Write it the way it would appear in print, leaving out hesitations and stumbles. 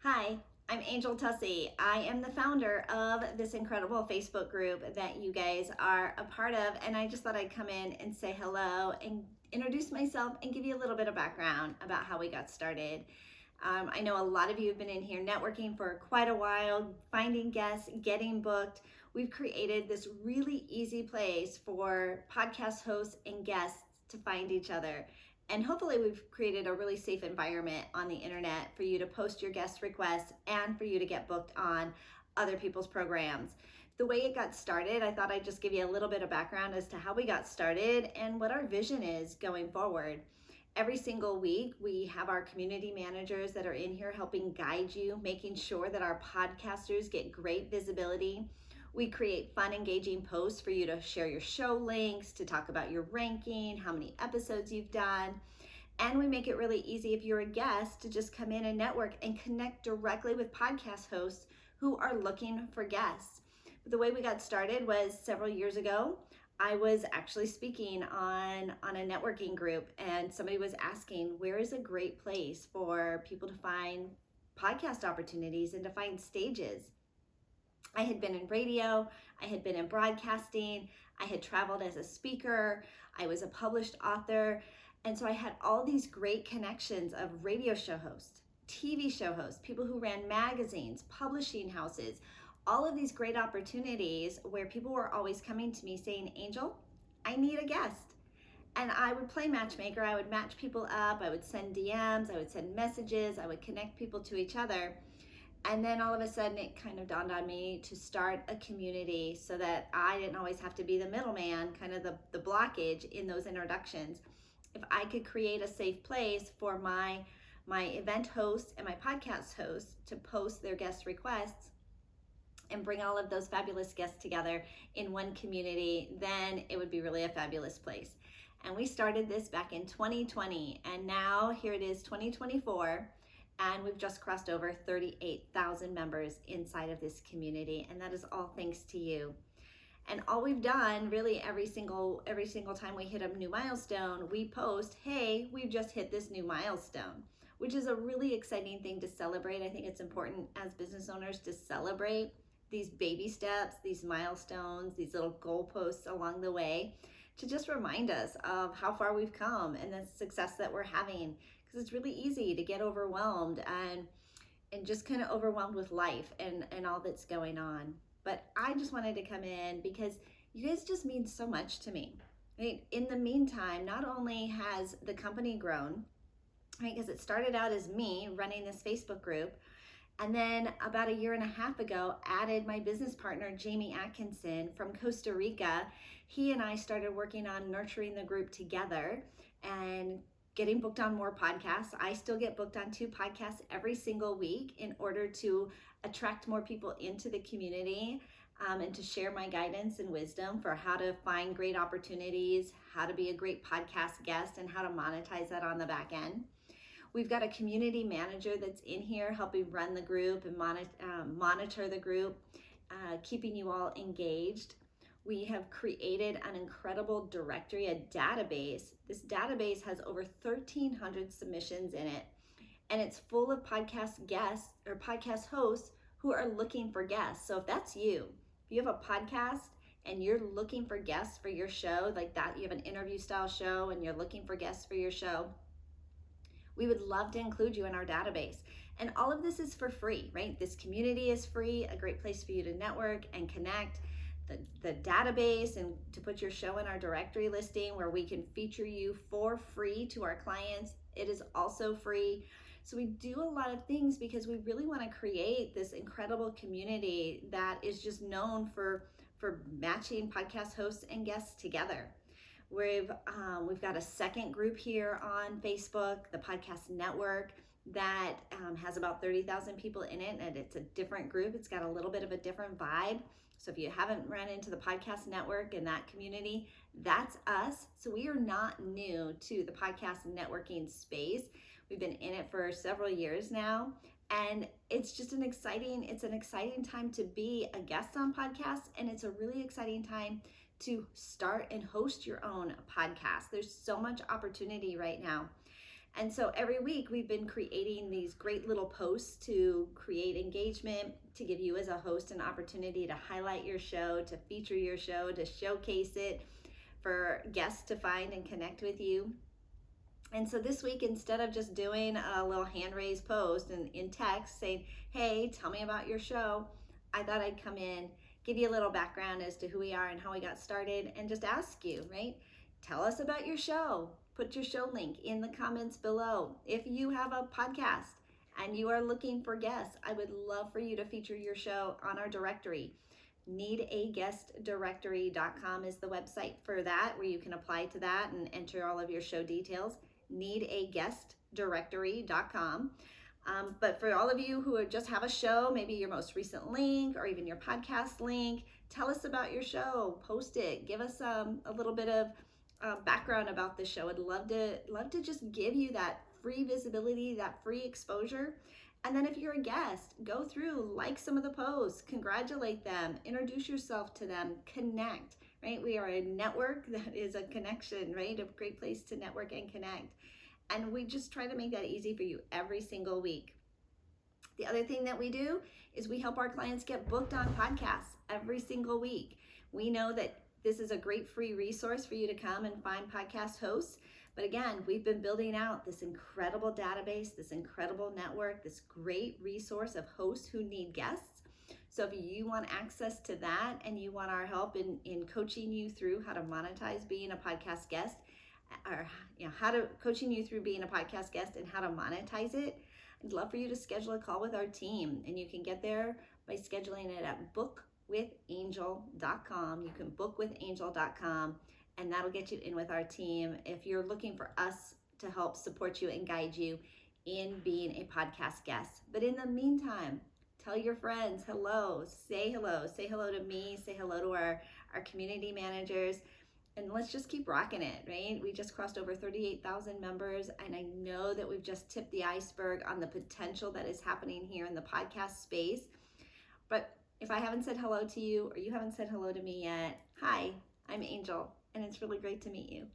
Hi, I'm Angel Tuccy. I am the founder of this incredible Facebook group that you guys are a part of, and I just thought I'd come in and say hello and introduce myself and give you a little bit of background about how we got started. I know a lot of you have been in here networking for quite a while, finding guests, getting booked. We've created this really easy place for podcast hosts and guests to find each other. And hopefully we've created a really safe environment on the internet for you to post your guest requests and for you to get booked on other people's programs. The way it got started, I thought I'd just give you a little bit of background as to how we got started and what our vision is going forward. Every single week, we have our community managers that are in here helping guide you, making sure that our podcasters get great visibility. We create fun, engaging posts for you to share your show links, to talk about your ranking, how many episodes you've done. And we make it really easy if you're a guest to just come in and network and connect directly with podcast hosts who are looking for guests. The way we got started was several years ago. I was actually speaking on a networking group, and somebody was asking, where is a great place for people to find podcast opportunities and to find stages? I had been in radio, I had been in broadcasting, I had traveled as a speaker, I was a published author, and so I had all these great connections of radio show hosts, TV show hosts, people who ran magazines, publishing houses, all of these great opportunities where people were always coming to me saying, Angel, I need a guest. And I would play matchmaker, I would match people up, I would send DMs, I would send messages, I would connect people to each other. And then all of a sudden it kind of dawned on me to start a community so that I didn't always have to be the middleman, kind of the blockage in those introductions. If I could create a safe place for my event hosts and my podcast hosts to post their guest requests and bring all of those fabulous guests together in one community, then it would be really a fabulous place. And we started this back in 2020, and now here it is 2024. And we've just crossed over 38,000 members inside of this community, and that is all thanks to you. And all we've done, really every single time we hit a new milestone, we post, hey, we've just hit this new milestone, which is a really exciting thing to celebrate. I think it's important as business owners to celebrate these baby steps, these milestones, these little goalposts along the way, to just remind us of how far we've come and the success that we're having. It's really easy to get overwhelmed and just kind of overwhelmed with life and all that's going on. But I just wanted to come in because you guys just mean so much to me. Right? In the meantime, not only has the company grown, right, because it started out as me running this Facebook group, and then about a year and a half ago, added my business partner, Jamie Atkinson from Costa Rica. He and I started working on nurturing the group together and getting booked on more podcasts. I still get booked on 2 podcasts every single week in order to attract more people into the community and to share my guidance and wisdom for how to find great opportunities, how to be a great podcast guest, and how to monetize that on the back end. We've got a community manager that's in here helping run the group and monitor the group, keeping you all engaged. We have created an incredible directory, a database. This database has over 1,300 submissions in it, and it's full of podcast guests or podcast hosts who are looking for guests. So if that's you, if you have a podcast and you're looking for guests for your show, like that, you have an interview style show and you're looking for guests for your show, we would love to include you in our database. And all of this is for free, right? This community is free, a great place for you to network and connect. The database and to put your show in our directory listing where we can feature you for free to our clients. It is also free. So we do a lot of things because we really want to create this incredible community that is just known for matching podcast hosts and guests together. We've got a second group here on Facebook, the Podcast Network, that has about 30,000 people in it, and it's a different group. It's got a little bit of a different vibe. So if you haven't run into the Podcast Network and that community, that's us. So we are not new to the podcast networking space. We've been in it for several years now, and it's just an exciting time to be a guest on podcasts, and it's a really exciting time to start and host your own podcast. There's so much opportunity right now. And so every week we've been creating these great little posts to create engagement, to give you as a host an opportunity to highlight your show, to feature your show, to showcase it for guests to find and connect with you. And so this week, instead of just doing a little hand raised post and in text saying, hey, tell me about your show, I thought I'd come in, give you a little background as to who we are and how we got started, and just ask you, right? Tell us about your show. Put your show link in the comments below. If you have a podcast and you are looking for guests, I would love for you to feature your show on our directory. Needaguestdirectory.com is the website for that, where you can apply to that and enter all of your show details. Needaguestdirectory.com. But for all of you who just have a show, maybe your most recent link or even your podcast link, tell us about your show, post it, give us a little bit of background about the show. I'd love to just give you that free visibility, that free exposure. And then if you're a guest, go through, like some of the posts, congratulate them, introduce yourself to them, connect, right? We are a network that is a connection, right? A great place to network and connect. And we just try to make that easy for you every single week. The other thing that we do is we help our clients get booked on podcasts every single week. We know that this is a great free resource for you to come and find podcast hosts. But again, we've been building out this incredible database, this incredible network, this great resource of hosts who need guests. So if you want access to that and you want our help in coaching you through how to monetize being a podcast guest, or coaching you through being a podcast guest and how to monetize it, I'd love for you to schedule a call with our team. And you can get there by scheduling it at bookwithangel.com. You can bookwithangel.com, and that'll get you in with our team if you're looking for us to help support you and guide you in being a podcast guest. But in the meantime, tell your friends hello, say hello to me, say hello to our community managers, and let's just keep rocking it, right? We just crossed over 38,000 members, and I know that we've just tipped the iceberg on the potential that is happening here in the podcast space. But if I haven't said hello to you or you haven't said hello to me yet, hi, I'm Angel, and it's really great to meet you.